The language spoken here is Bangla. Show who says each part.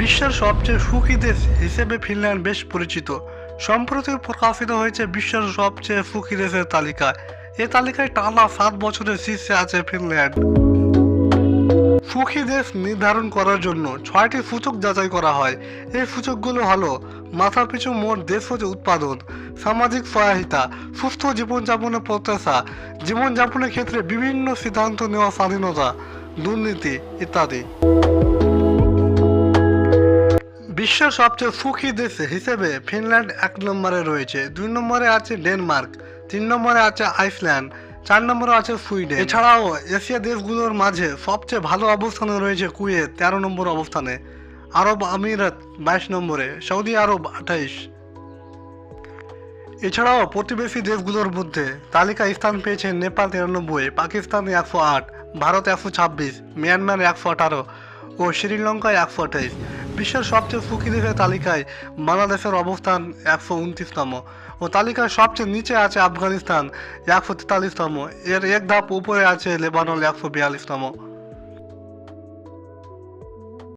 Speaker 1: বিশ্বের সবচেয়ে সুখী দেশ হিসেবে ফিনল্যান্ড বেশ পরিচিত। সম্প্রতি প্রকাশিত হয়েছে বিশ্বের সবচেয়ে সুখী দেশের তালিকা। এই তালিকায় টানা 7 বছরের শীর্ষে আছে ফিনল্যান্ড। সুখী দেশ নির্ধারণ করার জন্য 6টি সূচক যাচাই করা হয়। এই সূচকগুলো হলো মাথাপিছু মোট দেশজ উৎপাদন, সামাজিক সহায়তা, সুস্থ জীবনযাপনের প্রত্যাশা, জীবনযাপনের ক্ষেত্রে বিভিন্ন সিদ্ধান্ত নেওয়ার স্বাধীনতা, দুর্নীতি ইত্যাদি। বিশ্বের সবচেয়ে সুখী দেশ হিসেবে ফিনল্যান্ড 1 নম্বরে রয়েছে। 2 নম্বরে আছে ডেনমার্ক, 3 নম্বরে আছে আইসল্যান্ড, 4 নম্বরে আছে সুইডেন। এছাড়াও এশিয়া দেশগুলোর মাঝে সবচেয়ে ভালো অবস্থানে রয়েছে কুয়েত 13 নম্বর অবস্থানে, আরব আমিরাত 22 নম্বরে, সৌদি আরব 28। এছাড়াও প্রতিবেশী দেশগুলোর মধ্যে তালিকায় স্থান পেয়েছে নেপাল 93, পাকিস্তান 108, ভারত 126, মিয়ানমার 118 ও শ্রীলঙ্কায় 128। বিশ্বের সবচেয়ে সুখী দেশের তালিকায় বাংলাদেশের অবস্থান 129তম ও তালিকার সবচেয়ে নিচে আছে আফগানিস্তান 143তম। এর এক ধাপ উপরে আছে লেবানন 142তম।